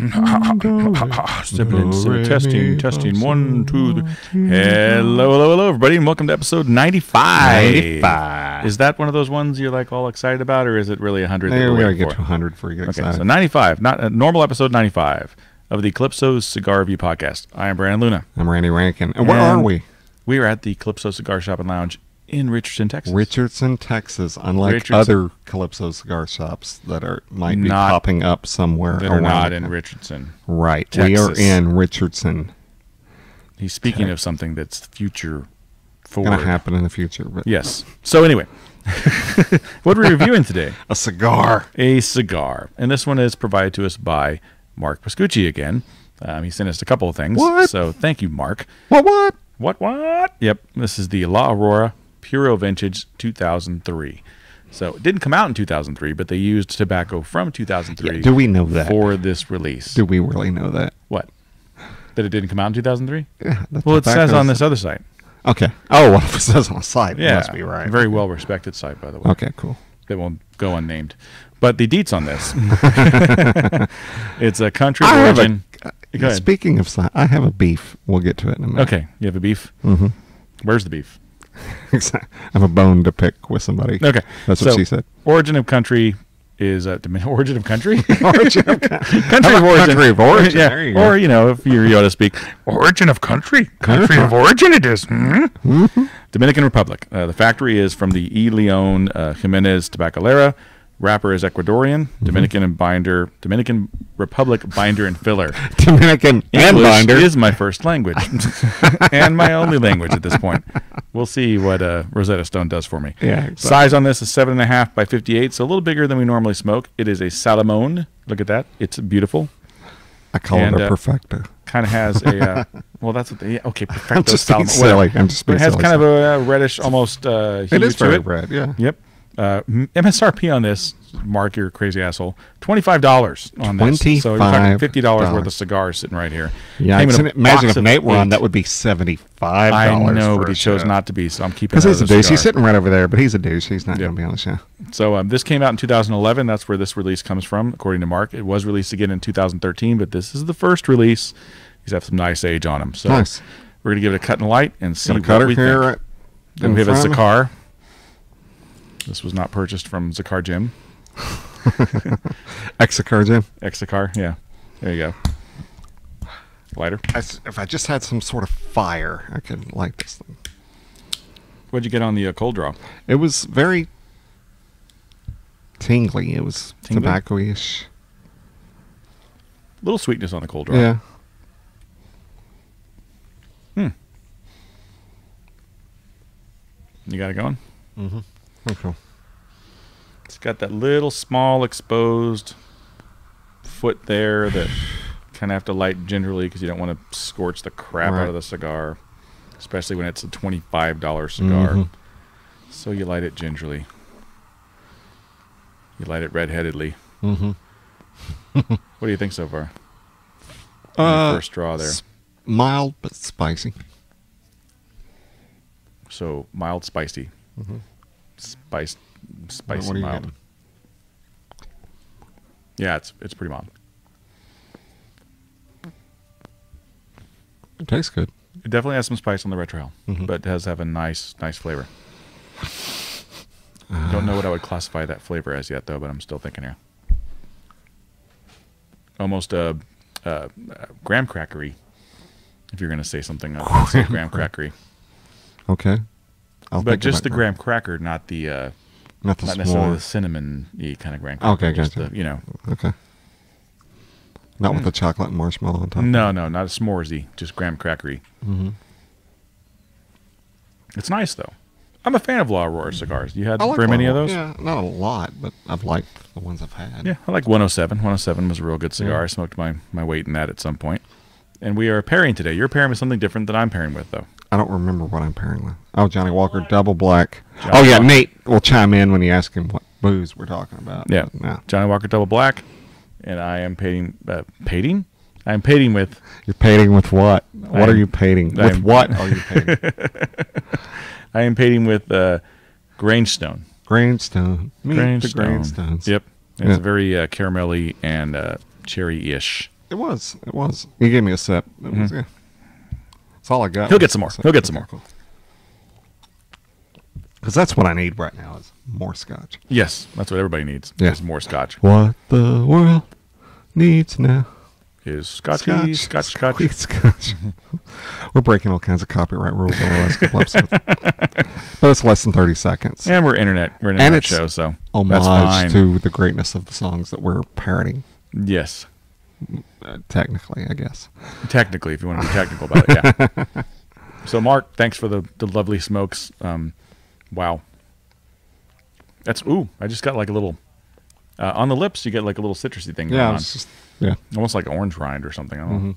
Testing. 1, 2, 3. Hello, everybody, and welcome to episode 95. Is that one of those ones you're like all excited about, or is it really 100? Hey, we gotta get to 100 before you get excited. So 95, not a normal episode 95 of the Calypso Cigar Review Podcast. I am Brandon Luna. I'm Randy Rankin. And where are we? We are at the Calypso Cigar Shop and Lounge in Richardson, Texas. Richardson, Texas. Unlike other Calypso cigar shops that might be popping up somewhere that around. Are not in Richardson. Right. Texas. We are in Richardson. He's speaking of something that's future forward. Going to happen in the future. But yes. So anyway, what are we reviewing today? A cigar. A cigar. And this one is provided to us by Marc Pascuci again. He sent us a couple of things. What? So thank you, Marc. What? Yep. This is the Aurora Puro Vintage 2003. So it didn't come out in 2003, but they used tobacco from 2003. Yeah, do we know that? For this release. Do we really know that? What? That it didn't come out in 2003? Yeah. Well, it says on this other site. Okay. Oh, well, if it says on a site, it must be right. Very well-respected site, by the way. Okay, cool. That won't go unnamed. But the deets on this, it's a country of origin. Speaking of site, I have a beef. We'll get to it in a minute. Okay. You have a beef? Mm-hmm. Where's the beef? I have a bone to pick with somebody. Okay. That's what she said. Origin of country is origin of country? Origin of country of origin. Country of origin. Yeah. There you go. Or, if you're Yoda speak, origin of country. Country of origin it is. Mm-hmm. Dominican Republic. The factory is from the E. Leon Jimenez Tabacalera. Wrapper is Ecuadorian. Dominican Republic binder and filler. Dominican and English binder is my first language and my only language at this point. We'll see what Rosetta Stone does for me. Yeah. Exactly. Size on this is 7.5 by 58, so a little bigger than we normally smoke. It is a Salomon. Look at that. It's beautiful. I call it a perfecto. Kind of has a well, that's what they. Okay, perfecto. I'm just being silly. It has kind of a reddish, almost. It is very red. Yeah. Yep. MSRP on this, Mark, you're a crazy asshole. $25 on this. So you're talking $50 worth of cigars sitting right here. Yeah, imagine if Nate were on, that would be $75. I know, but he chose not to be, so I'm keeping it. Because he's a douche. He's sitting right over there, but he's a douche. He's not going to be on the show. So this came out in 2011. That's where this release comes from, according to Mark. It was released again in 2013, but this is the first release. These have some nice age on them. So nice. We're going to give it a cut and light and see what we here think. Then we have a Cigar. This was not purchased from Cigar Gym. Cigar Gym? Cigar, yeah. There you go. Lighter. If I just had some sort of fire, I could light this thing. What'd you get on the cold draw? It was very tingly. It was tobacco-ish. Little sweetness on the cold draw. Yeah. You got it going? Mm-hmm. Okay. It's got that little small exposed foot there that kind of have to light gingerly because you don't want to scorch the crap out of the cigar, especially when it's a $25 cigar. Mm-hmm. So you light it gingerly. You light it red-headedly. Mm-hmm. What do you think so far? First draw there. Mild but spicy. So mild, spicy. Mm-hmm. Spicy, what mild. Getting? Yeah, it's pretty mild. It tastes good. It definitely has some spice on the retrohale, but it does have a nice flavor. Don't know what I would classify that flavor as yet, though, but I'm still thinking here. Almost graham crackery. If you're going to say something, I'll say graham crackery. Okay. But just the graham cracker, not necessarily the cinnamon-y kind of graham cracker. Okay, gotcha. Okay. Not with the chocolate and marshmallow on top. No, not a s'moresy, just graham crackery. Mm-hmm. It's nice, though. I'm a fan of Aurora cigars. You had like very many of those? Yeah, not a lot, but I've liked the ones I've had. Yeah, I like 107. 107 was a real good cigar. Yeah. I smoked my weight in that at some point. And we are pairing today. You're pairing with something different than I'm pairing with, though. I don't remember what I'm pairing with. Oh, Johnny Walker Double Black. Nate will chime in when you ask him what booze we're talking about. Yeah, Johnny Walker Double Black. And I am painting. I'm painting with... You're painting with what? What are you painting? With what are you painting? I am painting with Grangestone. Grangestone. Meet the Grangstones. Yep. It's very caramelly and cherry-ish. It was. He gave me a sip. It was, yeah. That's all I got. He'll get some more. Because that's what I need right now is more scotch. Yes, that's what everybody needs. Yeah. Is more scotch. What the world needs now is scotch. We're breaking all kinds of copyright rules on the last couple episodes. But it's less than 30 seconds. And we're an internet show, so homage that's fine. to the greatness of the songs that we're parroting. Yes. Technically, I guess. Technically, if you want to be technical about it, yeah. So, Mark, thanks for the lovely smokes. Wow. I just got like a little, on the lips, you get like a little citrusy thing going on. Yeah. Almost like orange rind or something. I don't know.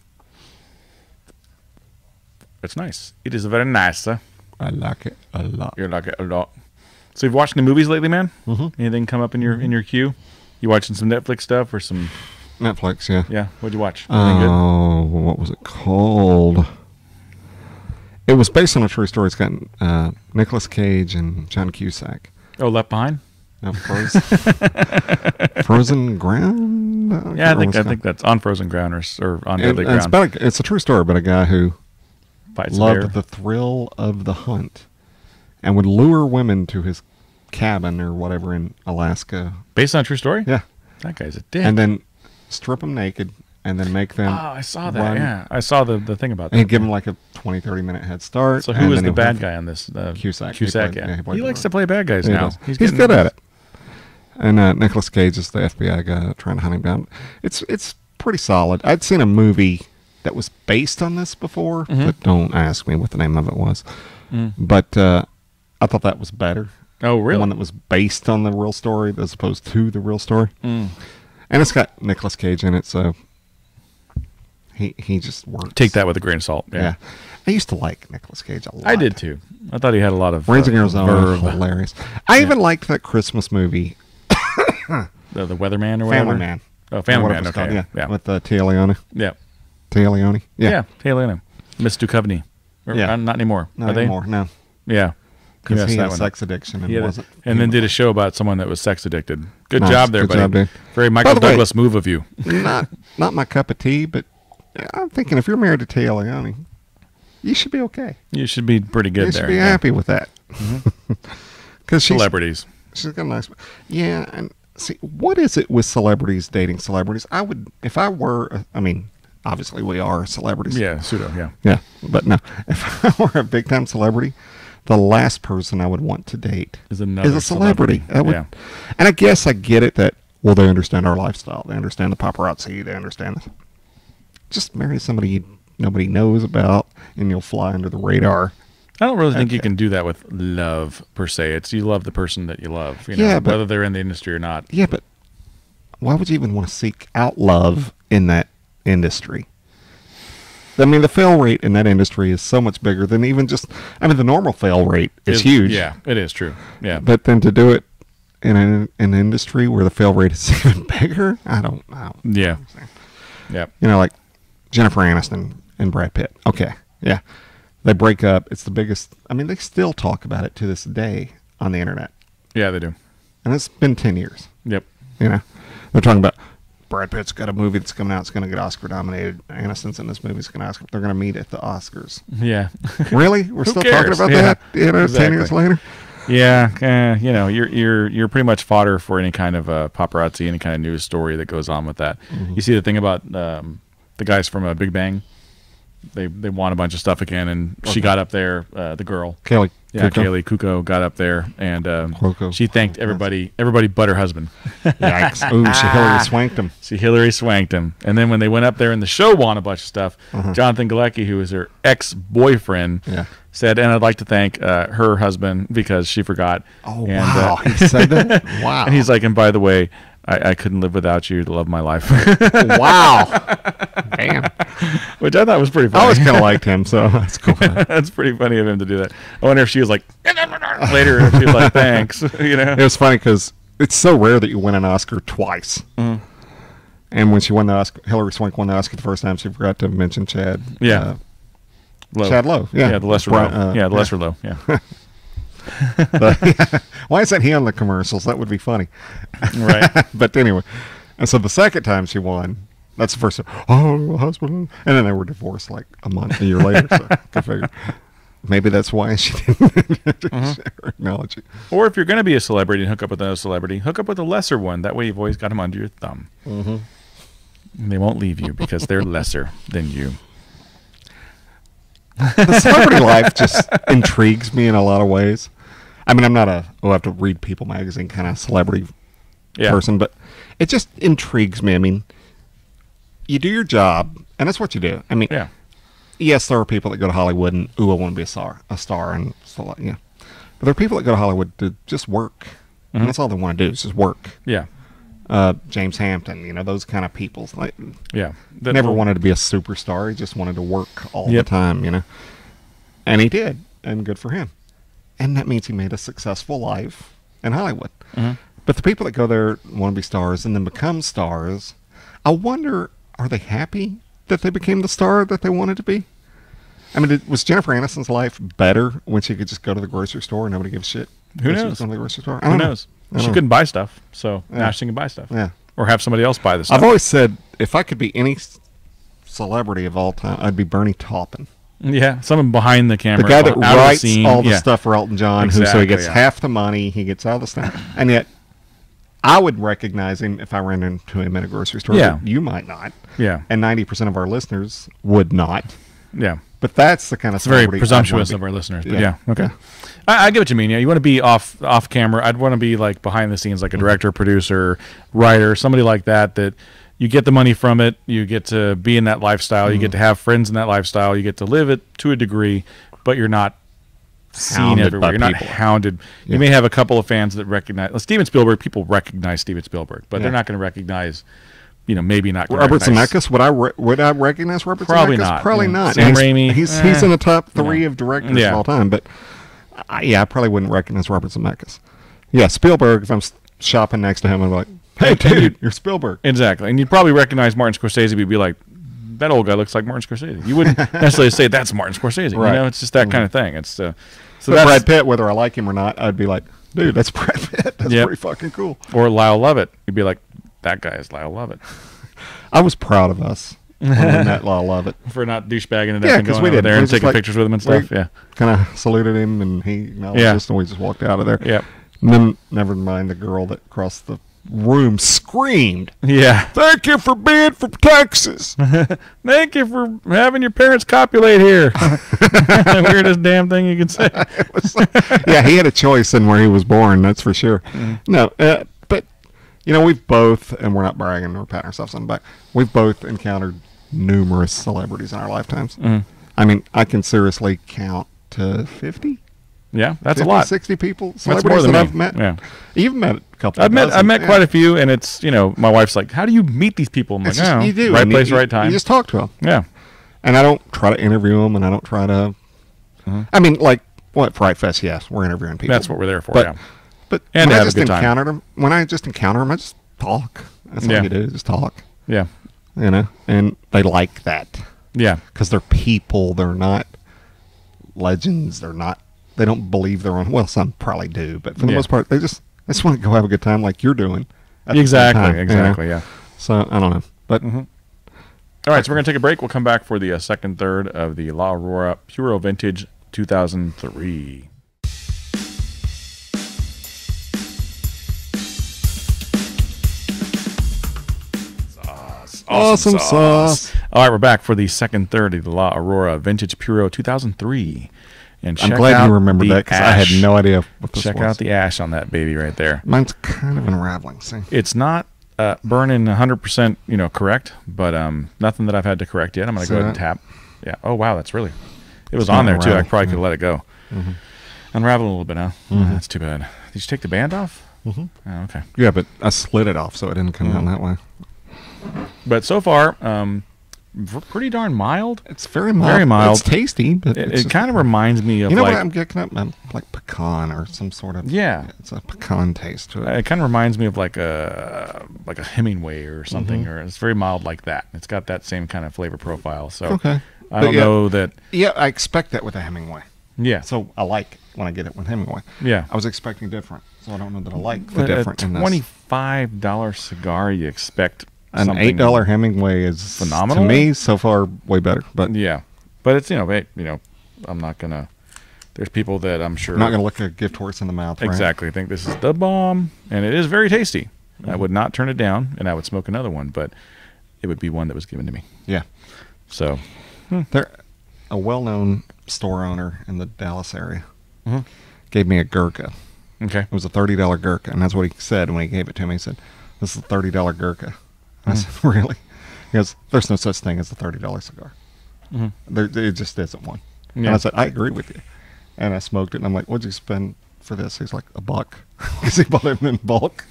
It's nice. It is very nice. I like it a lot. You like it a lot. So you've watched any movies lately, man? Anything come up in your queue? You watching some Netflix stuff or some... Netflix, yeah. Yeah, what'd you watch? Oh, what was it called? It was based on a true story. It's got Nicolas Cage and John Cusack. Oh, Left Behind? No, Frozen Ground? Yeah, I think that's On Frozen Ground or On Deadly Ground. It's a true story about a guy who Fights loved the thrill of the hunt and would lure women to his cabin or whatever in Alaska. Based on a true story? Yeah. That guy's a dick. And then strip them naked and then make them I saw that, yeah. I saw the thing about that. And he'd give them like a 20, 30-minute head start. So who is the bad guy on this? Cusack. Cusack, yeah. He likes to play bad guys now. He's good at it. And Nicolas Cage is the FBI guy trying to hunt him down. It's pretty solid. I'd seen a movie that was based on this before, but don't ask me what the name of it was. But I thought that was better. Oh, really? The one that was based on the real story as opposed to the real story. And it's got Nicolas Cage in it, so he just works. Take that with a grain of salt. Yeah. I used to like Nicolas Cage a lot. I did too. I thought he had a lot of Raising Arizona, hilarious. I even liked that Christmas movie. the Weatherman or whatever? Family Man. Oh, Family Man, okay. Yeah. With Tia Leone. Yeah. Tia Leone? Yeah, Tia Leone. Miss Duchovny. Not anymore. Not anymore, no. Yeah. Because he had sex addiction and wasn't. And then did a show about someone that was sex addicted. Good job there, buddy. Good job, dude. Very Michael Douglas move of you. Not my cup of tea, but I'm thinking if you're married to Tia Leone, you should be okay. You should be pretty good there. You should be happy with that. Because celebrities. She's got a nice... Yeah, and see, what is it with celebrities dating celebrities? I would, if I were... I mean, obviously we are celebrities. Yeah, pseudo, yeah. Yeah, but no. If I were a big-time celebrity... The last person I would want to date is a celebrity. And I guess I get it that, well, they understand our lifestyle. They understand the paparazzi. They understand this. Just marry somebody nobody knows about, and you'll fly under the radar. I don't really think you can do that with love, per se. It's you love the person that you love, whether they're in the industry or not. Yeah, but why would you even want to seek out love in that industry? I mean, the fail rate in that industry is so much bigger than even just... I mean, the normal fail rate is huge. Yeah, it is true. Yeah. But then to do it in an industry where the fail rate is even bigger, I don't. Yeah. Yeah. Like Jennifer Aniston and Brad Pitt. Okay. Yeah. They break up. It's the biggest... I mean, they still talk about it to this day on the internet. Yeah, they do. And it's been 10 years. Yep. They're talking about... Brad Pitt's got a movie that's coming out. It's going to get Oscar nominated. Aniston's in this movie. It's going to Oscar. They're going to meet at the Oscars. Yeah. Really? We're still talking about that? Exactly. 10 years later. Yeah. You're pretty much fodder for any kind of paparazzi, any kind of news story that goes on with that. You see the thing about the guys from Big Bang. They won a bunch of stuff again, and she got up there. The girl. Kaylee. Yeah, Kaylee Kuko got up there, and she thanked everybody but her husband. Yikes. Ooh, she Hillary swanked him. She Hillary swanked him. And then when they went up there and the show won a bunch of stuff, Jonathan Galecki, who was her ex-boyfriend, said, and I'd like to thank her husband because she forgot. Oh, and, wow. He said that? Wow. And he's like, and by the way, I couldn't live without you to love my life. Wow. Damn. Which I thought was pretty funny. I always kind of liked him, so that's cool. That's pretty funny of him to do that. I wonder if she was like, later, if she was like, thanks. It was funny because it's so rare that you win an Oscar twice. And when she won the Oscar, Hillary Swank won the Oscar the first time, she forgot to mention Chad. Yeah. Lowe. Chad Lowe. Yeah, the lesser Lowe. The lesser Lowe. Yeah. Why isn't he on the commercials? That would be funny. Right. But anyway, and so the second time she won, That's the first time. Oh, husband. And then they were divorced like a year later. So I figured maybe that's why she didn't acknowledge it. Or if you're going to be a celebrity and hook up with another celebrity, hook up with a lesser one. That way you've always got them under your thumb. And they won't leave you because they're lesser than you. The celebrity life just intrigues me in a lot of ways. I mean, I'm not I have to read People magazine kind of celebrity person, but it just intrigues me. I mean, you do your job, and that's what you do. I mean, yes, there are people that go to Hollywood and, I want to be a star, and so, yeah. But there are people that go to Hollywood to just work, and that's all they want to do is just work. Yeah. James Hampton, those kind of people. Like, that never wanted to be a superstar. He just wanted to work all the time, And he did, and good for him. And that means he made a successful life in Hollywood. But the people that go there want to be stars and then become stars, I wonder, are they happy that they became the star that they wanted to be? I mean, was Jennifer Aniston's life better when she could just go to the grocery store and nobody gives a shit? Who knows? Going to the grocery store? Who knows? She couldn't buy stuff, so now she can buy stuff. Yeah. Or have somebody else buy the stuff. I've always said, if I could be any celebrity of all time, I'd be Bernie Taupin. Yeah, someone behind the camera. The guy that writes all the stuff for Elton John, so he gets half the money, he gets all the stuff. And yet, I would recognize him if I ran into him in a grocery store. Yeah. You might not. Yeah. And 90% of our listeners would not. Yeah. But that's the kind of It's very presumptuous of our listeners. But okay. Yeah. I get what you mean. Yeah, you want to be off camera. I'd want to be like behind the scenes, like a director, producer, writer, somebody like that you get the money from it. You get to be in that lifestyle. You get to have friends in that lifestyle. You get to live it to a degree, but you're not seen everywhere. You're not hounded. Yeah. You may have a couple of fans that recognize Steven Spielberg. People recognize Steven Spielberg, but they're not going to recognize, maybe not Robert Zemeckis. Would I recognize Robert Probably Zemeckis? Not. Probably not. Sam Raimi. He's in the top 3 of directors of all time, but I probably wouldn't recognize Robert Zemeckis. Yeah, Spielberg, if I'm shopping next to him, I'm like, hey, dude, you're Spielberg. Exactly. And you'd probably recognize Martin Scorsese, but you'd be like, that old guy looks like Martin Scorsese. You wouldn't necessarily say that's Martin Scorsese. Right. It's just that kind of thing. It's so that's Brad Pitt, whether I like him or not, I'd be like, dude, that's Brad Pitt. That's pretty fucking cool. Or Lyle Lovett. You'd be like, that guy is Lyle Lovett. I was proud of us when we met Lyle Lovett. For not douchebagging it up and going over there and taking pictures with him and stuff. Yeah. Kind of saluted him, and he acknowledged us, and we just walked out of there. Yeah. And then, never mind, the girl that crossed the room screamed, thank you for being from Texas. Thank you for having your parents copulate here. Weirdest damn thing you can say. He had a choice in where he was born, that's for sure. No, but we've both, and we're not bragging or patting ourselves on the back, we've both encountered numerous celebrities in our lifetimes. I mean, I can seriously count to 50. Yeah, that's 50, a lot. 60 people, celebrities that I've met. Yeah. You've met a couple. I've met quite a few, and it's my wife's like, how do you meet these people? I'm like, you do. Right place, right time. You just talk to them. Yeah. And I don't try to interview them, and I don't try to. I mean, like Fright Fest? Yes, we're interviewing people. That's what we're there for. But and when I just encounter them, I just talk. That's all you do, just talk. Yeah. And they like that. Yeah. Because they're people. They're not legends. They don't believe they're on. Well, some probably do, but for the most part, they just want to go have a good time, like you're doing. Exactly. Yeah. So I don't know, but all right. So we're gonna take a break. We'll come back for the second third of the La Aurora Puro Vintage 2003. Awesome sauce. All right, we're back for the second third of the La Aurora Vintage Puro 2003. And I'm glad you remembered that because I had no idea what this was. Check out the ash on that baby right there. Mine's kind of unraveling. See, it's not burning 100%, correct, but nothing that I've had to correct yet. I'm going to go ahead and tap. Yeah. Oh wow, that's really. It was on there too. I probably could have let it go. Unravel a little bit, huh? That's too bad. Did you take the band off? Oh, okay. Yeah, but I slid it off so it didn't come down that way. But so far, pretty darn mild. It's very mild. Very mild. It's tasty, but it kind of reminds me of what I'm getting up? Like pecan or some sort of. Yeah, it's a pecan taste to it. It kind of reminds me of like a Hemingway or something, or it's very mild like that. It's got that same kind of flavor profile. So okay, I don't know that. Yeah, I expect that with a Hemingway. Yeah, so I like when I get it with Hemingway. Yeah, I was expecting different, so I don't know that I like the different. $25 cigar, you expect an $8 Hemingway is phenomenal to me so far. Way better, but yeah, but it's I'm not gonna. There's people that I'm sure not gonna look a gift horse in the mouth. Exactly, right? Think this is the bomb, and it is very tasty. I would not turn it down, and I would smoke another one, but it would be one that was given to me. Yeah. So, there, a well-known store owner in the Dallas area gave me a Gurkha. Okay. It was a $30 Gurkha, and that's what he said when he gave it to me. He said, "This is a $30 Gurkha." I said, "Really?" He goes, "There's no such thing as a $30 cigar. There just isn't one." Yeah. And I said, "I agree with you." And I smoked it, and I'm like, "What'd you spend for this?" He's like, $1. Because he bought it in bulk.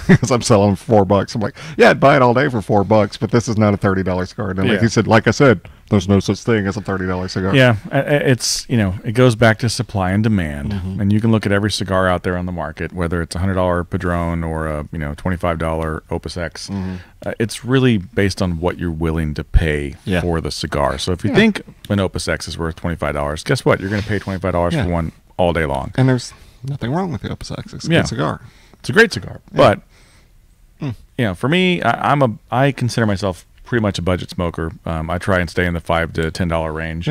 Because I'm selling for $4. I'm like, yeah, I'd buy it all day for $4, but this is not a $30 cigar. And like he said, like I said, there's no such thing as a $30 cigar. Yeah, it's it goes back to supply and demand, and you can look at every cigar out there on the market, whether it's a $100 Padron or a $25 Opus X. It's really based on what you're willing to pay for the cigar. So if you think an Opus X is worth $25, guess what? You're going to pay $25 for one all day long. And there's nothing wrong with the Opus X. It's a good cigar. It's a great cigar, but for me, I consider myself pretty much a budget smoker. I try and stay in the $5 to $10 range,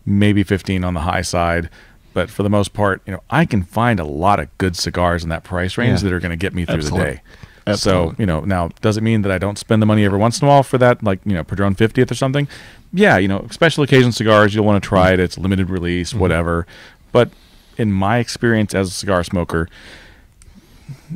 maybe 15 on the high side. But for the most part, I can find a lot of good cigars in that price range that are going to get me through the day. Absolutely. So now does it mean that I don't spend the money every once in a while for that, like Padron 50th or something? Yeah, special occasion cigars, you'll want to try it. It's limited release, whatever. But in my experience as a cigar smoker,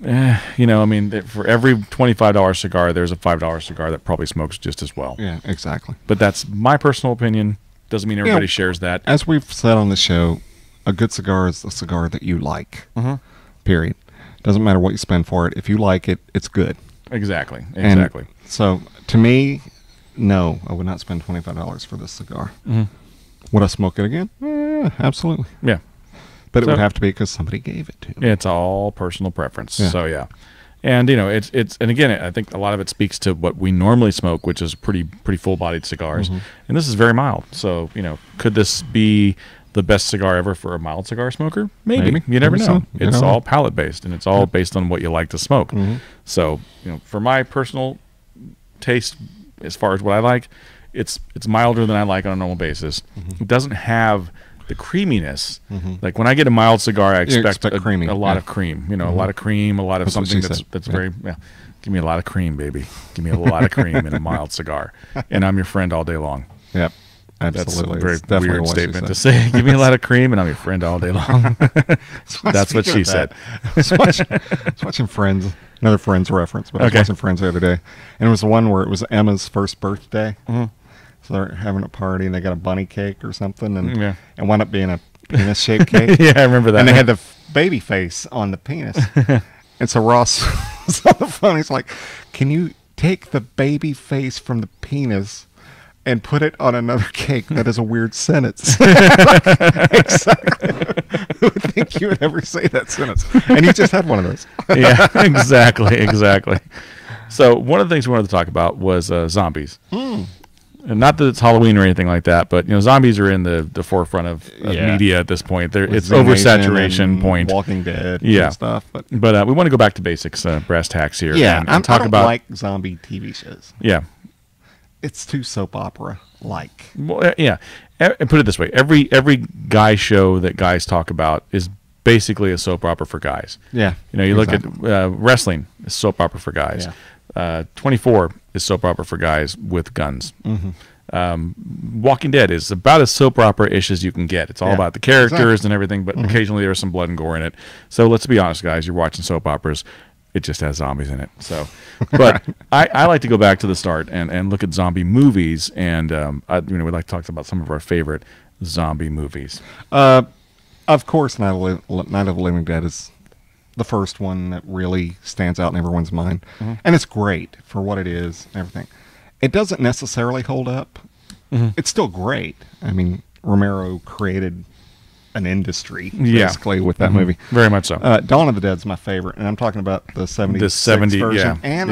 for every $25 cigar, there's a $5 cigar that probably smokes just as well. Yeah, exactly. But that's my personal opinion. Doesn't mean everybody shares that. As we've said on the show, a good cigar is a cigar that you like. Period. Doesn't matter what you spend for it. If you like it, it's good. Exactly. And so, to me, no, I would not spend $25 for this cigar. Would I smoke it again? Absolutely. Yeah. But it would have to be because somebody gave it to me. It's all personal preference. Yeah. So and it's and again, I think a lot of it speaks to what we normally smoke, which is pretty full-bodied cigars, and this is very mild. So could this be the best cigar ever for a mild cigar smoker? Maybe. You never know. So. It's all palate based, and it's all based on what you like to smoke. So for my personal taste, as far as what I like, it's milder than I like on a normal basis. It doesn't have the creaminess. Like when I get a mild cigar, I expect a lot of cream. A lot of cream, a lot of something that's very. Yeah. Give me a lot of cream, baby. Give me a lot of cream in a mild cigar, and I'm your friend all day long. Yep, absolutely. That's a very weird statement to say. Give me a lot of cream, and I'm your friend all day long. That's what she said. I was watching Friends, another Friends reference, but I was watching Friends the other day, and it was the one where it was Emma's first birthday. So they're having a party, and they got a bunny cake or something, and it wound up being a penis-shaped cake. Yeah, I remember that. And they had the baby face on the penis. And so Ross was on the phone. He's like, "Can you take the baby face from the penis and put it on another cake? That is a weird sentence." Exactly. Who would think you would ever say that sentence? And he just had one of those. Yeah, exactly. So one of the things we wanted to talk about was zombies. And not that it's Halloween or anything like that, but zombies are in the forefront of media at this point. It's oversaturation point. Walking Dead and stuff. But we want to go back to basics, brass tacks here. Yeah, and talk I don't about like zombie TV shows. Yeah, it's too soap opera like. Well, yeah, and put it this way: every guy show that guys talk about is basically a soap opera for guys. Yeah, you look at wrestling, it's soap opera for guys. Yeah. 24 is soap opera for guys with guns. Walking Dead is about as soap opera-ish as you can get. It's all about the characters and everything, but occasionally there's some blood and gore in it. So let's be honest, guys. You're watching soap operas. It just has zombies in it. So, but I like to go back to the start and look at zombie movies, and we'd like to talk about some of our favorite zombie movies. Of course, Night of the Living Dead is the first one that really stands out in everyone's mind. And it's great for what it is and everything. It doesn't necessarily hold up. It's still great. I mean, Romero created an industry, basically, with that movie. Very much so. Dawn of the Dead's my favorite, and I'm talking about the 70 version. And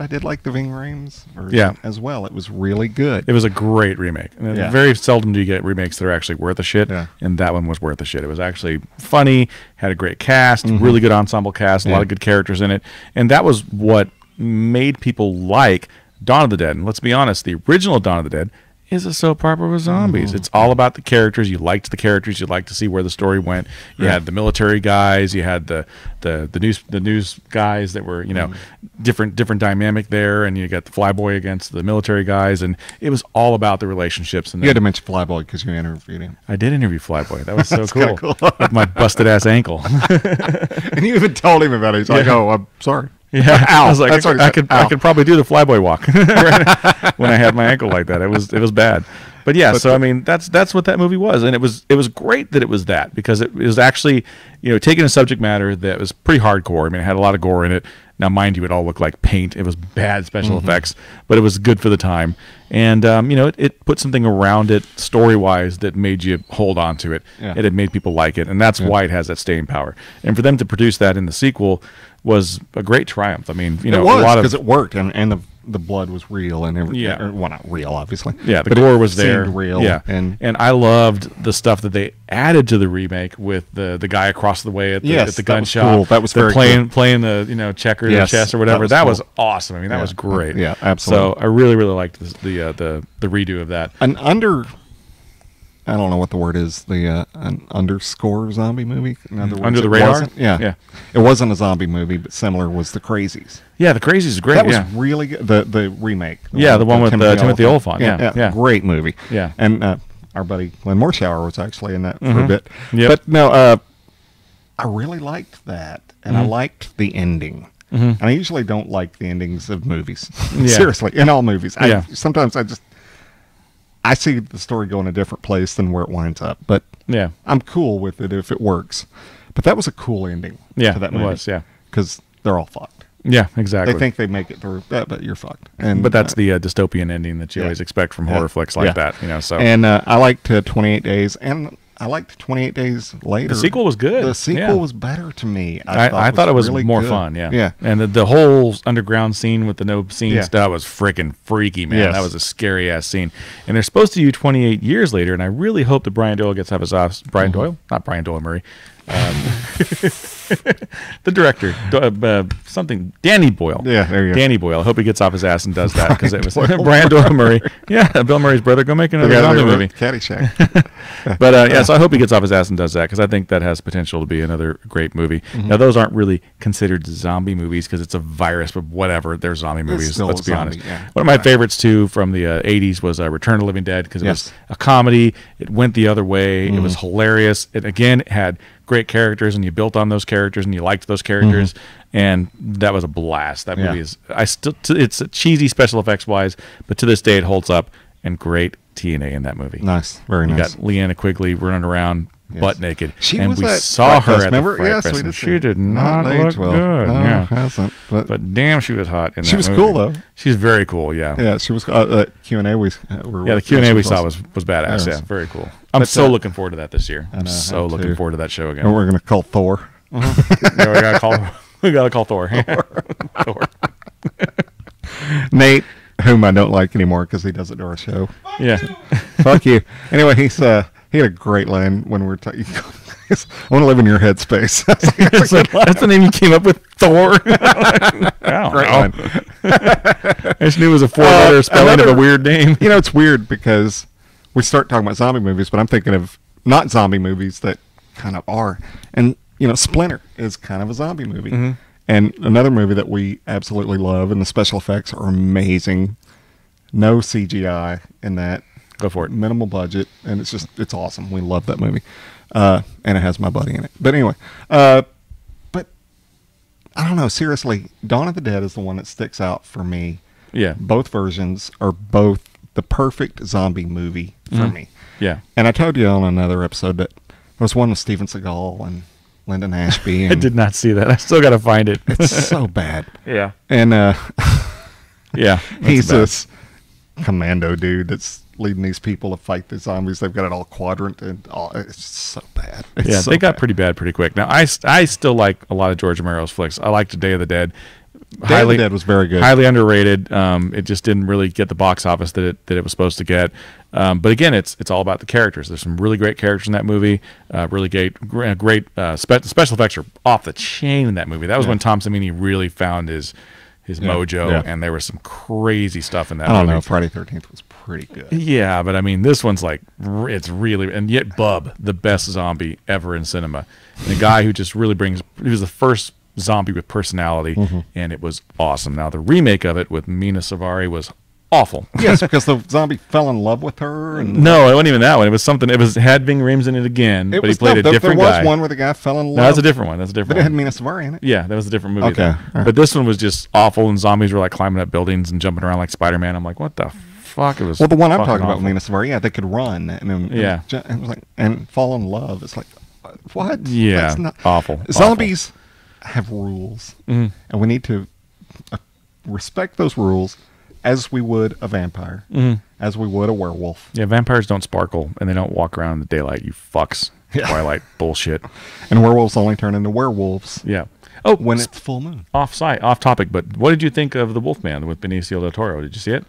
I did like the Ving Rhames version as well. It was really good. It was a great remake. Very seldom do you get remakes that are actually worth a shit, and that one was worth a shit. It was actually funny, had a great cast, really good ensemble cast, a lot of good characters in it, and that was what made people like Dawn of the Dead. And let's be honest, the original Dawn of the Dead is a soap opera with zombies. It's all about the characters. You liked the characters. You liked to see where the story went. You had the military guys. You had the news guys that were, you know, different dynamic there. And you got the Flyboy against the military guys. And it was all about the relationships. And you had to mention Flyboy because you interviewed him. I did interview Flyboy. That was so cool. With my busted ass ankle. And you even told him about it. He's like, "Oh, I'm sorry." Yeah, I was like, I could probably do the Flyboy walk when I had my ankle like that. It was bad, but yeah. So I mean, that's what that movie was, and it was great that it was that, because it was actually, you know, taking a subject matter that was pretty hardcore. I mean, it had a lot of gore in it. Now, mind you, it all looked like paint. It was bad special effects, but it was good for the time. And, you know, it put something around it story-wise that made you hold on to it. Yeah. It made people like it, and that's why it has that staying power. And for them to produce that in the sequel was a great triumph. I mean, you know, it was, because it worked, and the blood was real and everything. Yeah. Well, not real, obviously. Yeah, the gore was there. Seemed real. Yeah, and I loved the stuff that they added to the remake with the guy across the way at the gun shop. Cool. That was very cool. Playing the, you know, checker or chess or whatever. That was awesome. I mean, that was great. Yeah, absolutely. So I really liked the redo of that. I don't know what the word is. An underscore zombie movie. In other words, Under the Radar. Yeah. It wasn't a zombie movie, but similar was The Crazies. Yeah, The Crazies is great. That was really good. The remake. The one with Timothy Olyphant. Yeah. Great movie. Yeah. And our buddy Glenn Morshower was actually in that for a bit. Yep. But no, I really liked that, and I liked the ending. And I usually don't like the endings of movies. Seriously, in all movies. Sometimes I see the story go in a different place than where it winds up, but I'm cool with it if it works. But that was a cool ending to that movie. It was, because they're all fucked. Yeah, exactly. They think they make it through that, but you're fucked. But that's the dystopian ending that you always expect from horror flicks like that. You know, so. And I liked 28 Days, and I liked 28 Days Later. The sequel was good. The sequel was better to me. I thought it was really more good. fun. Yeah. And the whole underground scene with the no scene stuff was freaking freaky, man. That was a scary ass scene. And they're supposed to do 28 years later, and I really hope that Brian Doyle gets off his ass. Brian Doyle, not Brian Doyle Murray. The director, Danny Boyle. Yeah, there you go. Danny Boyle. I hope he gets off his ass and does that, because it was Brian Doyle Murray. Yeah, Bill Murray's brother. Go make another zombie movie. Caddyshack. But so I hope he gets off his ass and does that, because I think that has potential to be another great movie. Now, those aren't really considered zombie movies because it's a virus, but whatever. They're zombie movies. Let's be honest. Yeah. One of my favorites too from the 80s was Return of the Living Dead, because it was a comedy. It went the other way. It was hilarious. It again had great characters, and you built on those characters, and you liked those characters, and that was a blast. That movie is it's cheesy special effects wise, but to this day it holds up, and great TNA in that movie. Nice, very nice. You got Leanna Quigley running around butt naked, and we saw her at the Fright Fest, we and she did not look good. No, hasn't. But damn, she was hot in that movie. She was cool though. She's very cool. Yeah, she was. Q&A the Q&A we saw was badass. Yeah, very cool. I'm so looking forward to that this year. I'm so looking forward to that show again. And we're gonna call Thor. We gotta call Thor. Thor. Nate, whom I don't like anymore because he doesn't do our show. Fuck you. Anyway, he had a great line when we were talking. I want to live in your headspace. That's the name you came up with, Thor. Great line. I just knew it was a four-letter spelling of a weird name. You know, it's weird because we start talking about zombie movies, but I'm thinking of not zombie movies that kind of are. And, you know, Splinter is kind of a zombie movie. And another movie that we absolutely love, and the special effects are amazing. No CGI in that. Go for it. Minimal budget, and it's awesome. We love that movie. And it has my buddy in it. But anyway, but I don't know. Seriously, Dawn of the Dead is the one that sticks out for me. Yeah. Both versions are both the perfect zombie movie for me. Yeah. And I told you on another episode that there was one with Steven Seagal and Lyndon Ashby. And I did not see that. I still got to find it. It's so bad. Yeah. And yeah, he's this commando dude that's leading these people to fight the zombies. They've got it all quadrant, and it's so bad. They got pretty bad pretty quick. Now, I still like a lot of George Romero's flicks. I liked Day of the Dead. Day of the Dead was very good. Highly underrated. It just didn't really get the box office that it was supposed to get. But again, it's all about the characters. There's some really great characters in that movie. Really great special effects are off the chain in that movie. That was when Tom Savini really found his his mojo, and there was some crazy stuff in that. I don't movie. know. Friday 13th was pretty good. Yeah, but I mean, this one's like, it's really, and yet Bub, the best zombie ever in cinema. And the guy who just really he was the first zombie with personality, and it was awesome. Now, the remake of it with Mina Savari was awful. Yes, because the zombie fell in love with her. And no, it wasn't even that one. It was something, had Ving Rhames in it again, but he played a different guy. There was one where the guy fell in love. No, that's a different one. But it had Mina Savari in it. Yeah, that was a different movie. Okay. Right. But this one was just awful, and zombies were like climbing up buildings and jumping around like Spider-Man. I'm like, what the fuck? It was the one I'm talking awful. about, Mina Savari, they could run and fall in love. It's like, what? Yeah, that's not awful. Zombies have rules, and we need to respect those rules as we would a vampire, as we would a werewolf. Yeah, vampires don't sparkle, and they don't walk around in the daylight, you fucks. Yeah. Twilight bullshit. And werewolves only turn into werewolves. Yeah. Oh, when it's full moon. Off topic, but what did you think of The Wolfman with Benicio del Toro? Did you see it?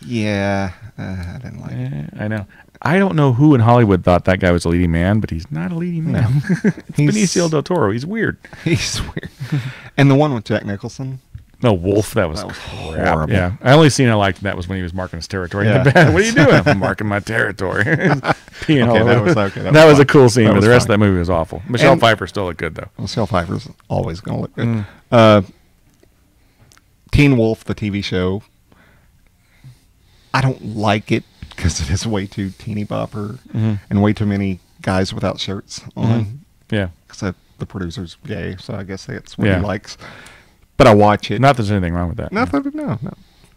Yeah, I didn't like it. I know. I don't know who in Hollywood thought that guy was a leading man, but he's not a leading man. It's Benicio del Toro. He's weird. He's weird. And the one with Jack Nicholson. No, Wolf. That was horrible. Yeah, I only seen I liked that was when he was marking his territory. Yeah. What are you doing? I'm marking my territory. Peeing all over. That was a cool scene, but the rest of that movie was awful. Michelle Pfeiffer still looked good though. Michelle Pfeiffer's always going to look good. Teen Wolf, the TV show. I don't like it because it is way too teeny bopper and way too many guys without shirts on. Yeah, because the producer's gay, so I guess that's what he likes. But I watch it. Not that there's anything wrong with that. No.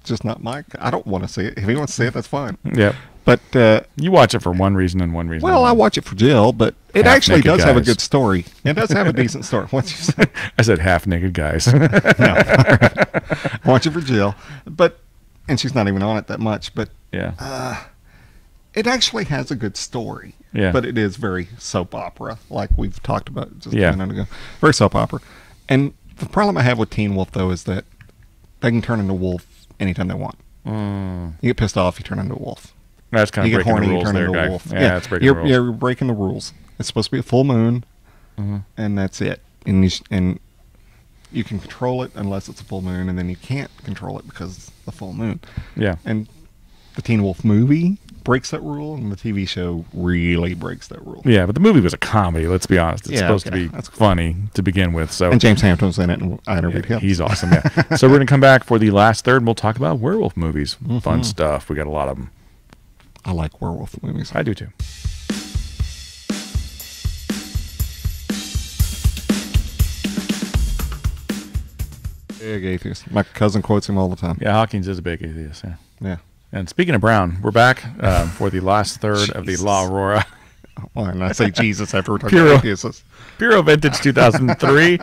Just not my. I don't want to see it. If he wants to see it, that's fine. Yeah. But you watch it for one reason and one reason. Well, I watch it for Jill, but it actually does have a good story. It does have a decent story. What'd you say? I said half-naked guys. No. I watch it for Jill, and she's not even on it that much. But yeah, it actually has a good story. Yeah. But it is very soap opera, like we've talked about just a minute ago. Very soap opera. And the problem I have with Teen Wolf, though, is that they can turn into a wolf anytime they want. You get pissed off, you turn into a wolf. That's kind of breaking the rules there, guy. Yeah, that's breaking the rules. You're breaking the rules. It's supposed to be a full moon, and that's it. And you can control it unless it's a full moon, and then you can't control it because it's the full moon. Yeah. And the Teen Wolf movie breaks that rule, and the TV show really breaks that rule. Yeah, but the movie was a comedy, let's be honest. It's supposed to be funny to begin with. So. And James Hampton's in it, and I interviewed him. He's awesome, yeah. So we're going to come back for the last third, and we'll talk about werewolf movies. Fun stuff. We got a lot of them. I like werewolf movies. I do, too. Big atheist. My cousin quotes him all the time. Yeah, Hawkins is a big atheist, yeah. Yeah. And speaking of Brown, we're back for the last third of the La Aurora. Why not say Jesus after we're talking about atheists? Puro Vintage 2003.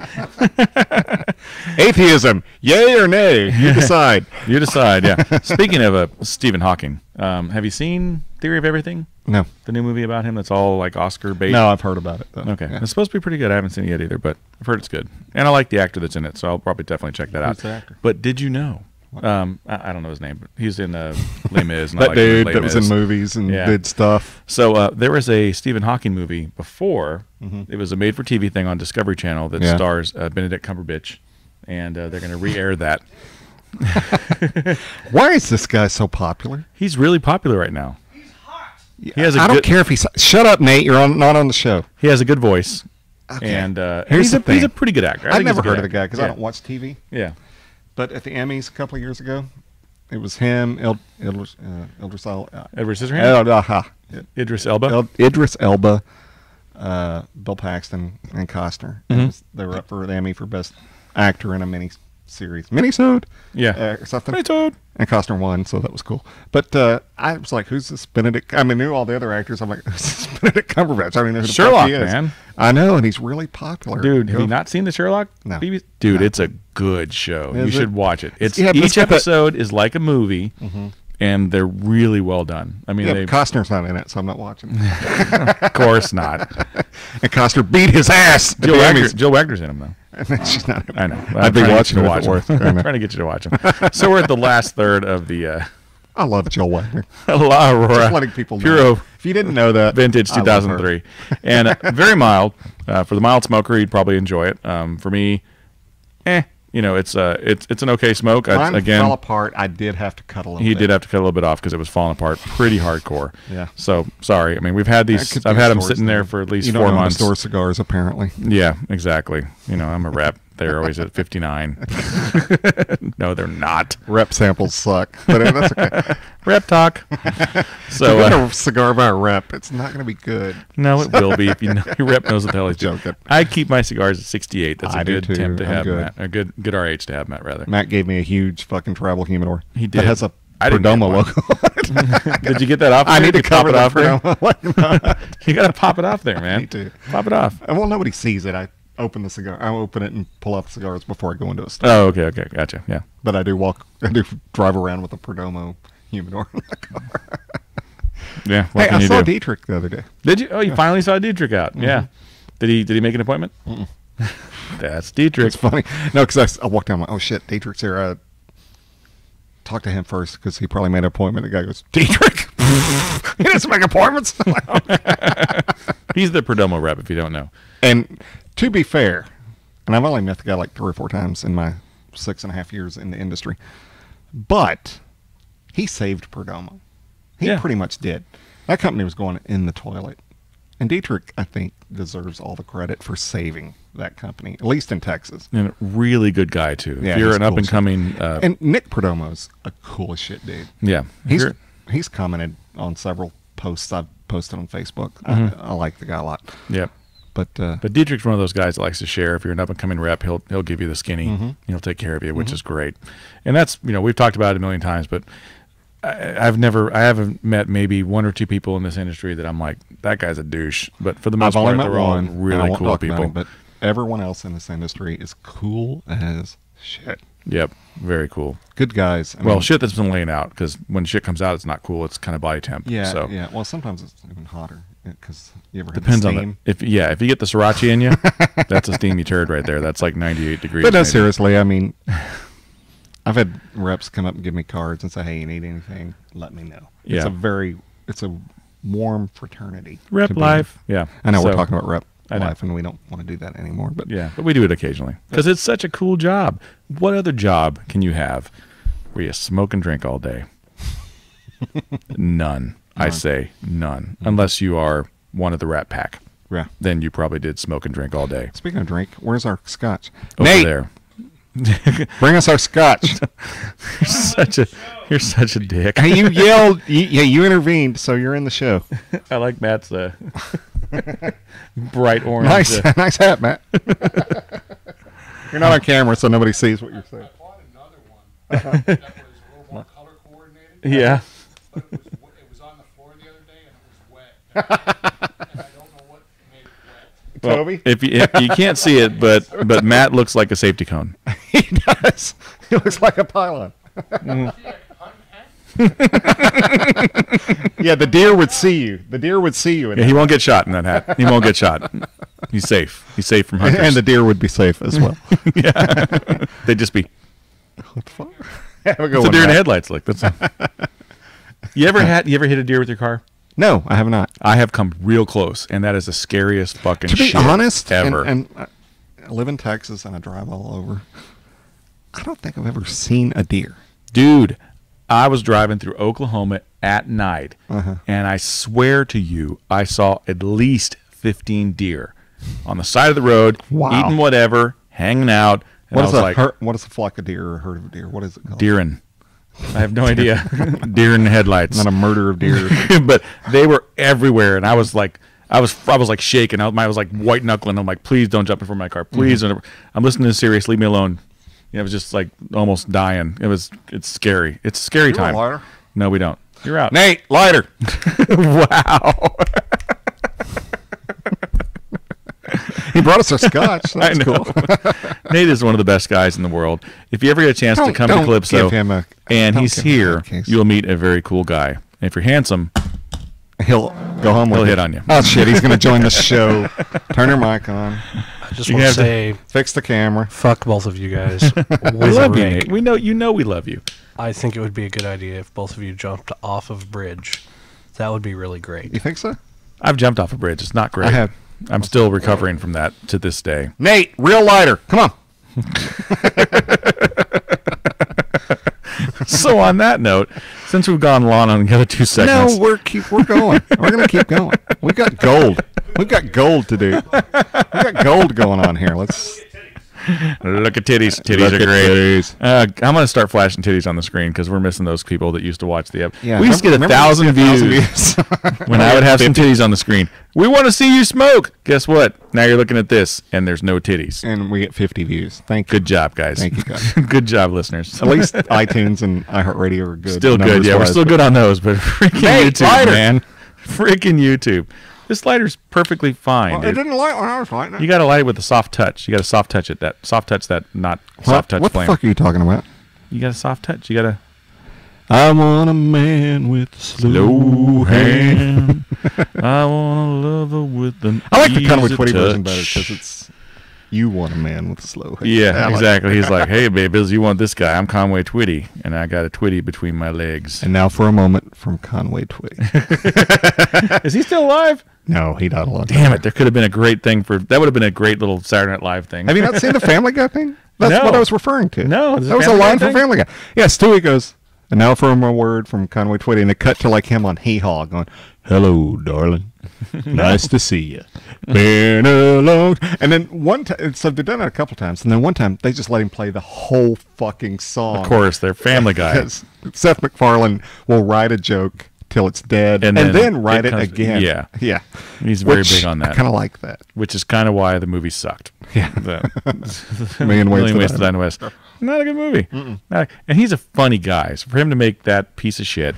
Atheism, yay or nay? You decide. You decide, yeah. Speaking of Stephen Hawking, have you seen Theory of Everything? No. The new movie about him that's all like Oscar bait? No, I've heard about it, though. Okay. Yeah. It's supposed to be pretty good. I haven't seen it yet either, but I've heard it's good. And I like the actor that's in it, so I'll probably definitely check that out. Who's the actor? But did you know? I don't know his name, but he's in Les Mis. That dude that was in movies and did stuff. So there was a Stephen Hawking movie before. It was a made-for-TV thing on Discovery Channel that stars Benedict Cumberbatch, and they're going to re-air that. Why is this guy so popular? He's really popular right now. He's hot. I don't care if he's... Shut up, Nate. You're not on the show. He has a good voice. Okay. And he's a pretty good actor. I've never heard of the guy because I don't watch TV. Yeah. But at the Emmys a couple of years ago, it was him, Idris Elba. Idris Elba. Idris Elba, Bill Paxton, and Costner. They were up for the Emmy for Best Actor in a Minisode? Yeah. Or something. Minisode. And Costner won, so that was cool. But I was like, who's this Benedict? I knew all the other actors. I'm like, who's this Benedict Cumberbatch? I don't even know who the Sherlock, fuck he is. Man. I know, and he's really popular. Dude, have you not seen the Sherlock? No. Dude, it's a good show. You should watch it. Each episode is like a movie, and they're really well done. I mean, Costner's not in it, so I'm not watching. Of course not. And Costner beat his ass. Jill Wagner's in him, though. She's not. I know. I'd be watching to watch him. I'm trying to get you to watch him. So we're at the last third of the. I love Jill Wagner. La Aurora. Just letting people know. Puro. If you didn't know that, Vintage 2003, and very mild. For the mild smoker, you'd probably enjoy it. For me, it's an okay smoke. Mine again, fell apart. I did have to cut a little bit. He did have to cut a little bit off because it was falling apart pretty hardcore. Yeah. So, sorry. I mean, we've had these. I've had them sitting there for at least 4 months. You don't store cigars, apparently. Yeah, exactly. I'm a rep. They're always at 59. No, they're not. Rep samples suck, but that's okay. Rep talk. So, you got a cigar by a rep. It's not going to be good. No, it will be if your rep knows what the hell he's doing. I keep my cigars at 68. That's a good temp to have, good. Matt. A good RH to have, Matt, rather. Matt gave me a huge fucking travel humidor. He did. That has a Perdomo logo. Did you get that off? I need to cover it off there. You got to pop it off there, man. Me too. Pop it off. Well, nobody sees it. I open the cigar. I open it and pull out the cigars before I go into a store. Oh, okay, gotcha. Yeah. But I do drive around with a Perdomo humidor in the car. Yeah. Hey, I saw Dietrich the other day. Did you? Oh, you finally saw Dietrich out. Mm-hmm. Yeah. Did he make an appointment? That's Dietrich. It's funny. No, because I walked down. I'm like, oh shit, Dietrich's here. I talked to him first because he probably made an appointment. The guy goes, Dietrich? He doesn't make appointments. He's the Perdomo rep, if you don't know. And to be fair, and I've only met the guy like 3 or 4 times in my 6.5 years in the industry, but he saved Perdomo. He pretty much did. That company was going in the toilet. And Dietrich, I think, deserves all the credit for saving that company, at least in Texas. And a really good guy, too. Yeah, if you're an up-and-coming... and Nick Perdomo's a cool as shit dude. Yeah. He's commented on several posts I've posted on Facebook. Mm-hmm. I like the guy a lot. Yeah. But Dietrich's one of those guys that likes to share. If you're an up-and-coming rep, he'll give you the skinny. Mm-hmm. He'll take care of you, which is great. And that's, we've talked about it a million times, but... I haven't met maybe 1 or 2 people in this industry that I'm like, that guy's a douche. But for the most part, they're all really cool people. But everyone else in this industry is cool as shit. Yep, very cool. Good guys. I mean, shit that's been laying out, because when shit comes out, it's not cool. It's kind of body temp. Yeah, yeah. Well, sometimes it's even hotter because you ever depends on the if you get the sriracha in you, that's a steamy turd right there. That's like 98 degrees. But no, seriously, I mean. I've had reps come up and give me cards and say, hey, you need anything, let me know. Yeah. It's a warm fraternity. Rep life. Yeah. I know we're talking about rep life and we don't want to do that anymore. But we do it occasionally because it's such a cool job. What other job can you have where you smoke and drink all day? None. I say none. Mm-hmm. Unless you are one of the Rat Pack. Yeah. Then you probably did smoke and drink all day. Speaking of drink, where's our scotch? Over Nate! There. Bring us our scotch. You're such a dick. Hey, you yelled. You intervened, so you're in the show. I like Matt's bright orange. Nice hat, Matt. You're not on camera, so nobody sees what you're saying. I bought another one that was a little more color coordinated. Yeah. But it was on the floor the other day and it was wet. And I don't know what made it wet. Well, Toby? If you can't see it, but Matt looks like a safety cone. He does. He looks like a pylon. Yeah, the deer would see you. The deer would see you. He won't get shot in that hat. He won't get shot. He's safe. He's safe from hunters. And the deer would be safe as well. Yeah. They'd just be. What the fuck? Have a good it's one, a deer in Matt. the headlights. Look. That's. You ever hit a deer with your car? No, I have not. I have come real close, and that is the scariest fucking shit to be honest, ever. And I live in Texas, and I drive all over. I don't think I've ever seen a deer. Dude, I was driving through Oklahoma at night, and I swear to you, I saw at least 15 deer on the side of the road, eating whatever, hanging out. And what is a flock of deer or a herd of deer? What is it called? Deerin'. I have no idea. Deer in the headlights. Not a murder of deer. But they were everywhere, and I was like shaking. I was like white knuckling. I'm like, please don't jump in front of my car. Please. I'm listening to Sirius. Leave me alone. I was just like almost dying. It's scary. It's a scary time. Lighter? No, we don't. You're out. Nate, lighter. Wow. He brought us our scotch. So that's cool. Nate is one of the best guys in the world. If you ever get a chance to come to Calypso and he's here, you'll meet a very cool guy. And if you're handsome, he'll go home. He'll hit on you. Oh shit! He's going to join the show. Turn your mic on. I just want to say, fix the camera. Fuck both of you guys. We love you, Nate. We know we love you. I think it would be a good idea if both of you jumped off of bridge. That would be really great. You think so? I've jumped off a bridge. It's not great. I have. I'm still recovering from that to this day. Nate, real lighter. Come on. So on that note, since we've gone long on the other two segments, no, we're going. We're going to keep going. We've got gold. We've got gold to do. We've got gold going on here. Let's look at titties. Titties are great. Titties. I'm going to start flashing titties on the screen because we're missing those people that used to watch the episode. Yeah, we used to get 1,000 views when I would have some titties on the screen. We want to see you smoke. Guess what? Now you're looking at this, and there's no titties. And we get 50 views. Thank you. Good job, guys. Thank you, guys. Good job, listeners. At least iTunes and iHeartRadio are good. Still good. Yeah, we're still good on those, but freaking YouTube, man. Freaking YouTube. This lighter's perfectly fine. Well, it didn't light when I was lighting it. You got to light it with a soft touch. You got to soft touch it. Soft touch that soft touch what flame. What the fuck are you talking about? You got a soft touch. You got to. I want a man with a slow hand. I want a lover with an I like the Conway Twitty version better because it's you want a man with a slow hand. Yeah, exactly. He's like, hey, babies, you want this guy? I'm Conway Twitty, and I got a Twitty between my legs. And now for a moment from Conway Twitty. Is he still alive? No, he died a long time. Damn it! There could have been a great thing for that. Would have been a great little Saturday Night Live thing. Have you not seen the Family Guy thing? That's what I was referring to. No, that was a line from Family Guy. Yeah, Stewie goes, and now for a word from Conway Twitty, and they cut to like him on Hee Haw going, "Hello, darling, nice to see you. Been a long." And then one time, so they've done it a couple times, and then one time they just let him play the whole fucking song. Of course, they're Family Guy. Seth MacFarlane will write a joke till it's dead, and then write it again. Yeah, yeah. He's very big on that. I kind of like that. Which is kind of why the movie sucked. Yeah, Million Ways to Die in the West. Not a good movie. And he's a funny guy. So for him to make that piece of shit,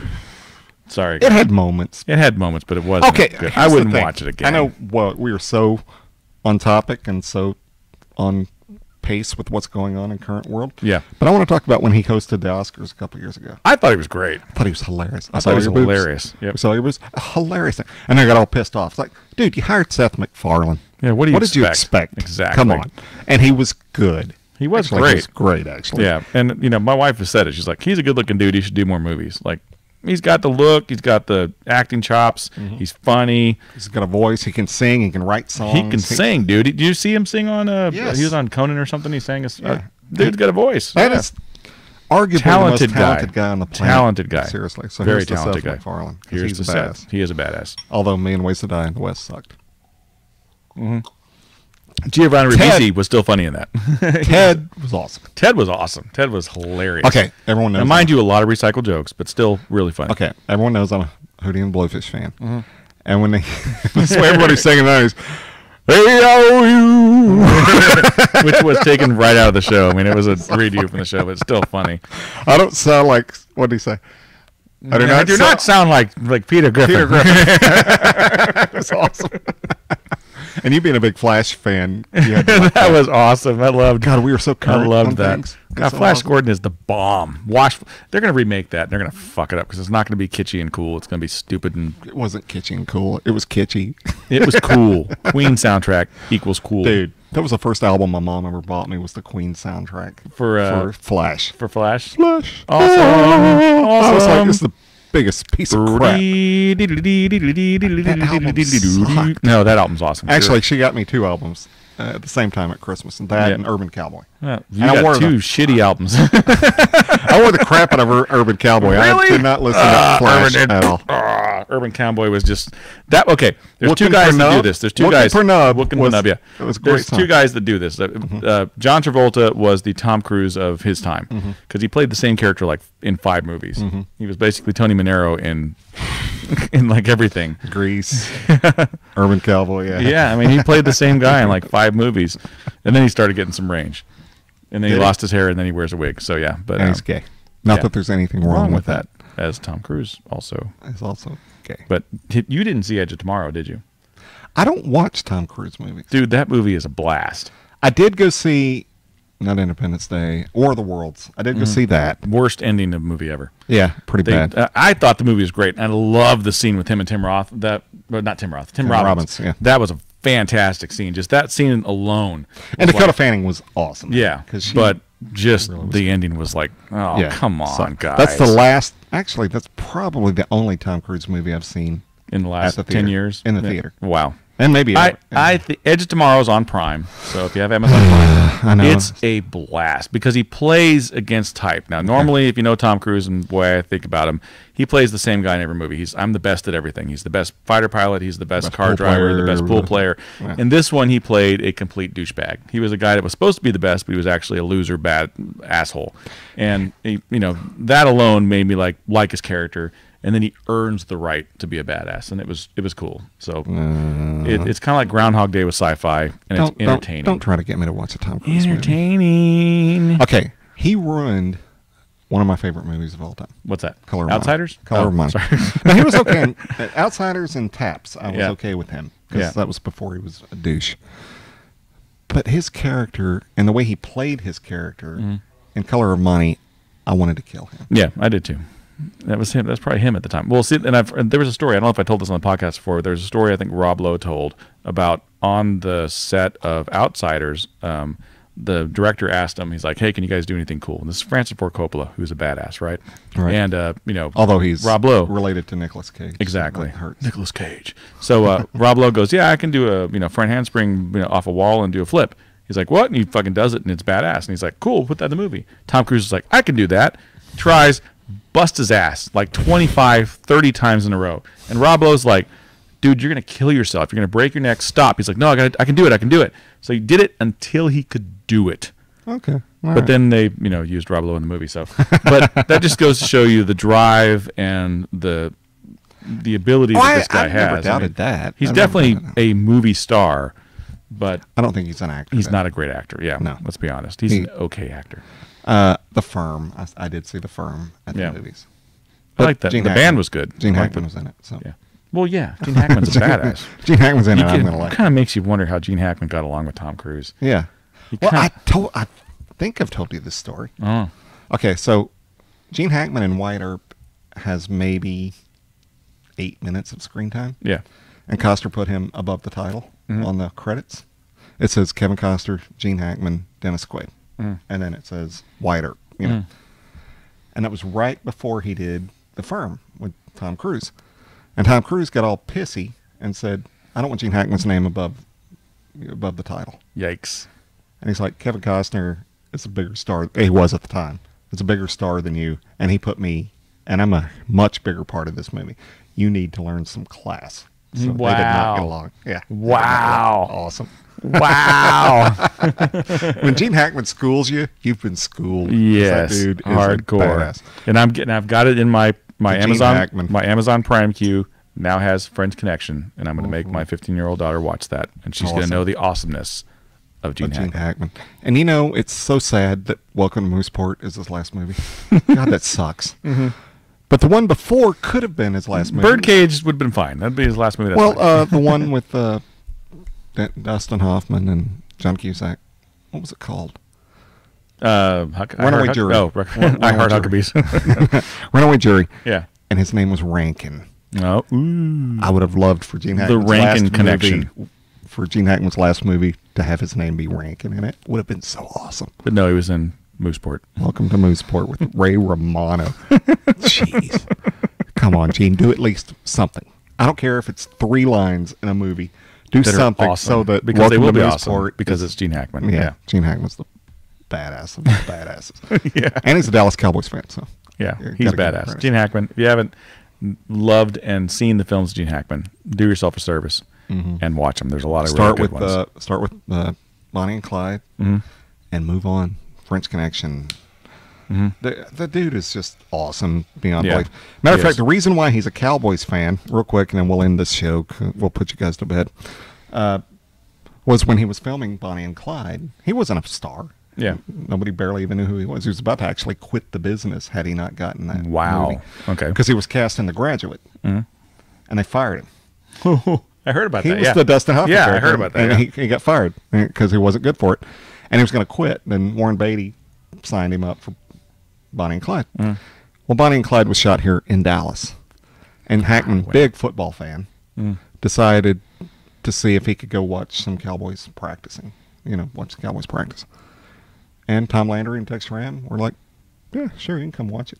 sorry, it had moments. It had moments, but it wasn't good. I wouldn't watch it again. I know. Well, we are so on topic and so on pace with what's going on in current world. Yeah. But I want to talk about when he hosted the Oscars a couple years ago. I thought he was great. I thought he was hilarious. I thought he was hilarious. Yep. So it was hilarious. And I got all pissed off. It's like, dude, you hired Seth MacFarlane. Yeah, what did you expect? Exactly. Come on. And he was good. He was actually, great. He was great, actually. Yeah. And, my wife has said it. She's like, he's a good-looking dude. He should do more movies. Like, he's got the look. He's got the acting chops. He's funny. He's got a voice. He can sing. He can write songs. He can sing, dude. Did you see him sing on? Yes. He was on Conan or something. He sang. Dude's got a voice. That is arguably the most talented guy on the planet. Talented guy. Seriously. So very talented guy. MacFarlane, here's the Seth. He is a badass. Although Million Ways to Die in the West sucked. Giovanni Ribisi was still funny in that. Ted was awesome. Ted was awesome. Ted was hilarious. Okay, everyone knows. Now, mind you, a lot of recycled jokes, but still really funny. Okay, everyone knows I'm a Hootie and Blowfish fan. And when that's why everybody's singing that is, "Hey, which was taken right out of the show. I mean, it was a redo from the show, but it's still funny. I don't sound like, what did he say? I do not sound like Peter Griffin. Peter Griffin. That's awesome. And you being a big Flash fan, that was awesome. I loved. God, we were so current. I loved that. Things. God, Flash awesome. Gordon is the bomb. They're going to remake that. And they're going to fuck it up because it's not going to be kitschy and cool. It's going to be stupid and. It wasn't kitschy and cool. It was kitschy. It was cool. Queen soundtrack equals cool. Dude, that was the first album my mom ever bought me. Was the Queen soundtrack for Flash. For Flash. Flash. Awesome. I was like, this is the biggest piece of crap. No, that album's awesome. Actually, she got me 2 albums at the same time at Christmas, and that and Urban Cowboy. Yeah, you got 2 shitty albums. I wore the crap out of Urban Cowboy. Really? I did not listen to Flash at all. Urban Cowboy was just that. Okay, there's 2 guys that do this. There's 2 guys. Wookin' for Nub, yeah. It was great. There's 2 guys that do this. John Travolta was the Tom Cruise of his time because he played the same character like in 5 movies. He was basically Tony Manero in like everything. Grease, Urban Cowboy. Yeah. Yeah, I mean he played the same guy in like 5 movies, and then he started getting some range, and then he lost his hair, and then he wears a wig. So yeah, but he's gay. Not that there's anything wrong with that. As Tom Cruise also is also gay. But you didn't see Edge of Tomorrow, did you? I don't watch Tom Cruise movies. Dude, that movie is a blast. I did go see, not Independence Day, or The Worlds. I did go see that. Worst ending of movie ever. Yeah, pretty bad. I thought the movie was great. And I love the scene with him and Tim Roth. Tim Robbins. Yeah. That was a fantastic scene. Just that scene alone. And Dakota Fanning was awesome. Yeah, but just really the ending was like, oh, come on, guys. That's the last, actually, that's probably the only Tom Cruise movie I've seen in the last 10 years in the theater. Wow. And maybe Edge of Tomorrow is on Prime, so if you have Amazon Prime, it's a blast because he plays against type. Now, normally, if you know Tom Cruise and boy, I think about him, he plays the same guy in every movie. I'm the best at everything. He's the best fighter pilot. He's the best car driver, the best pool player. Yeah. In this one, he played a complete douchebag. He was a guy that was supposed to be the best, but he was actually a loser, bad asshole. And that alone made me like his character. And then he earns the right to be a badass, and it was cool. So it's kind of like Groundhog Day with sci-fi, and it's entertaining. Don't try to get me to watch a Tom Cruise movie. Okay, he ruined one of my favorite movies of all time. What's that? Color of Outsiders? Money. Color of Money. Now, he was okay. Outsiders and Taps, I was okay with him because that was before he was a douche. But his character and the way he played his character in Color of Money, I wanted to kill him. Yeah, I did too. That was him. That's probably him at the time. Well, see, and there was a story. I don't know if I told this on the podcast before. There's a story I think Rob Lowe told about on the set of Outsiders. The director asked him. He's like, "Hey, can you guys do anything cool?" And this is Francis Ford Coppola, who's a badass, right? Right. And although he's Rob Lowe related to Nicolas Cage, exactly. Nicolas Cage. So Rob Lowe goes, "Yeah, I can do a front handspring off a wall and do a flip." He's like, "What?" And he fucking does it, and it's badass. And he's like, "Cool, put that in the movie." Tom Cruise is like, "I can do that." Tries. Bust his ass like 25, 30 times in a row. And Rob Lowe's like, dude, you're going to kill yourself. You're going to break your neck. Stop. He's like, no, I can do it. I can do it. So he did it until he could do it. Okay. But then they, used Rob Lowe in the movie. So, but that just goes to show you the drive and the ability that this guy has. I never doubted that. He's definitely a movie star, but I don't think he's an actor. He's not a great actor. Yeah. No. Let's be honest. He's an okay actor. The Firm. I did see The Firm at the movies. But I like that. The band was good. Gene Hackman was in it. So yeah. Well, yeah. Gene Hackman's a badass. Gene Hackman's in it. I'm gonna like. It kind of makes you wonder how Gene Hackman got along with Tom Cruise. Yeah. I think I've told you this story. Oh. Okay, so Gene Hackman in Wyatt Earp has maybe 8 minutes of screen time. Yeah. And Costner put him above the title on the credits. It says Kevin Costner, Gene Hackman, Dennis Quaid. And then it says Wyatt Earp, And that was right before he did The Firm with Tom Cruise. And Tom Cruise got all pissy and said, I don't want Gene Hackman's name above the title. Yikes. And he's like, Kevin Costner is a bigger star. He was at the time. It's a bigger star than you. And he put me, and I'm a much bigger part of this movie. You need to learn some class. So they did not get along. Yeah. Wow. Awesome. Wow. When Gene Hackman schools you, you've been schooled. Yes. That dude hardcore. Is and I've got it in my Amazon Prime queue now has Friends Connection, and I'm going to make my 15-year-old daughter watch that, and she's going to know the awesomeness of Gene Hackman. And it's so sad that Welcome to Mooseport is his last movie. God, that sucks. But the one before could have been his last movie. Birdcage would have been fine. That'd be his last movie. The one with Dustin Hoffman and John Cusack. What was it called? Runaway Jury. I Heart Huckabees. Runaway Jury. Yeah. And his name was Rankin. Oh, ooh. I would have loved for Gene Hackman's the Rankin connection. For Gene Hackman's last movie to have his name be Rankin in it would have been so awesome. But no, he was in Mooseport. Welcome to Mooseport with Ray Romano. Jeez. Come on, Gene. Do at least something. I don't care if it's 3 lines in a movie. Do something awesome. so that because they will be awesome because it's Gene Hackman. Yeah. Gene Hackman's the badass of the badasses. Yeah. And he's a Dallas Cowboys fan, so. Yeah, he's badass. Gene Hackman. If you haven't loved and seen the films of Gene Hackman, do yourself a service and watch them. There's a lot of really good ones. Start with Bonnie and Clyde and move on. French Connection. The dude is just awesome beyond belief. Matter of fact, the reason why he's a Cowboys fan, real quick, and then we'll end this show. We'll put you guys to bed. Was when he was filming Bonnie and Clyde. He wasn't a star. Yeah. Nobody barely even knew who he was. He was about to actually quit the business had he not gotten that movie. Okay. Because he was cast in The Graduate. And they fired him. I heard about he that. He was the Dustin Hoffman character. I heard about that. And he got fired because he wasn't good for it. And he was going to quit. Then Warren Beatty signed him up for Bonnie and Clyde. Well, Bonnie and Clyde was shot here in Dallas. And Hackman, big football fan, decided to see if he could go watch some Cowboys practicing. Watch the Cowboys practice. And Tom Landry and Tex Schramm were like, yeah, sure, you can come watch it.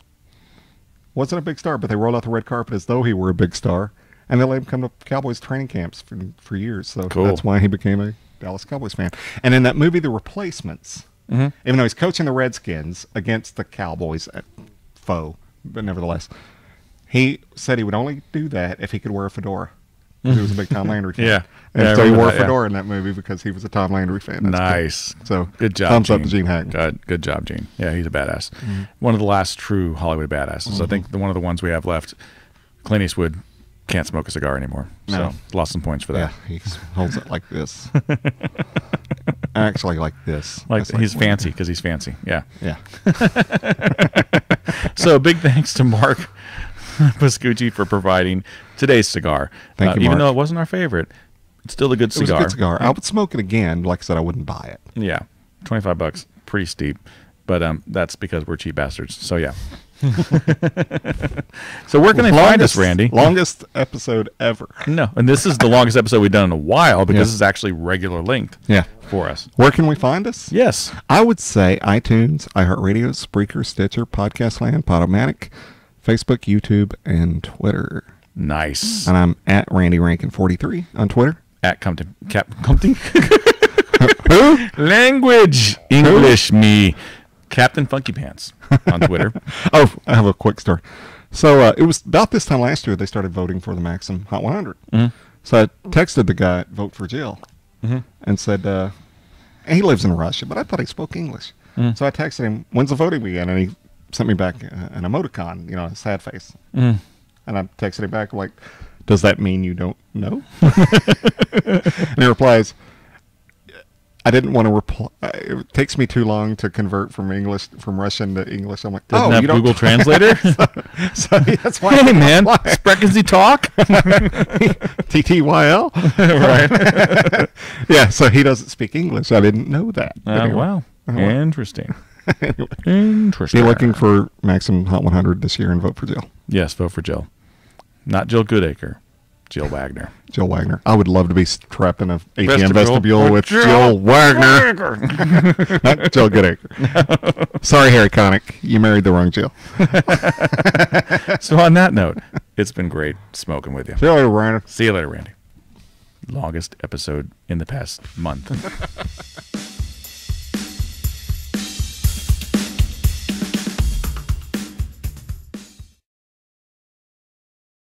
Wasn't a big star, but they rolled out the red carpet as though he were a big star. And they let him come to Cowboys training camps for years. So Cool. that's why he became a Dallas Cowboys fan. And in that movie, The Replacements, even though he's coaching the Redskins against the Cowboys at foe, but nevertheless, he said he would only do that if he could wear a fedora. He was a big Tom Landry fan. Yeah. And Yeah, I so he remember wore that, a fedora in that movie because he was a Tom Landry fan. That's Nice. cool. So good job. Thumbs up Gene. to Gene Hackman. Good job, Gene. Yeah, he's a badass. One of the last true Hollywood badasses. I think one of the ones we have left. Clint Eastwood can't smoke a cigar anymore. No. So lost some points for that. Yeah, he holds it like this. Actually, like this. Like That's he's fancy because he's fancy. Yeah. Yeah. So big thanks to Marc Pascuci for providing today's cigar. Thank you, even Marc. though it wasn't our favorite, it's still a good It was cigar. a good cigar. I would smoke it again. Like I said, I wouldn't buy it. Yeah, $25, pretty steep, but that's because we're cheap bastards. So yeah. So where can they find us, Randy? Longest episode ever. No, and this is the longest episode we've done in a while because Yeah. it's actually regular length. Yeah. For us. Where can we find us? Yes. I would say iTunes, iHeartRadio, Spreaker, Stitcher, Podcast Land, Podomatic, Facebook, YouTube, and Twitter. Nice. And I'm at Randy Rankin 43 on Twitter. At Compton. Language. English me. Captain Funky Pants on Twitter. Oh, I have a quick story. So it was about this time last year they started voting for the Maxim Hot 100. So I texted the guy at Vote for Jill and said, and he lives in Russia, but I thought he spoke English. So I texted him, when's the voting begin? And he sent me back an emoticon, a sad face. And I texted him back, like, does that mean you don't know? And he replies, I didn't want to reply. It takes me too long to convert from Russian to English. I'm like, Doesn't have Google Translator? so that's why. Hey, man. Sprechen Sie talk? TTYL? Right. Yeah, so he doesn't speak English. I didn't know that. Anyway. Wow. Interesting. Anyway. Interesting. Be looking for Maxim Hot 100 this year and vote for Jill. Yes, vote for Jill. Not Jill Goodacre. Jill Wagner. Jill Wagner. I would love to be trapped in a ATM Vestibule vestibule with Jill Wagner. Not Jill Goodacre. Sorry, Harry Connick. You married the wrong Jill. So on that note, it's been great smoking with you. See you later, Ryan. See you later, Randy. Longest episode in the past month.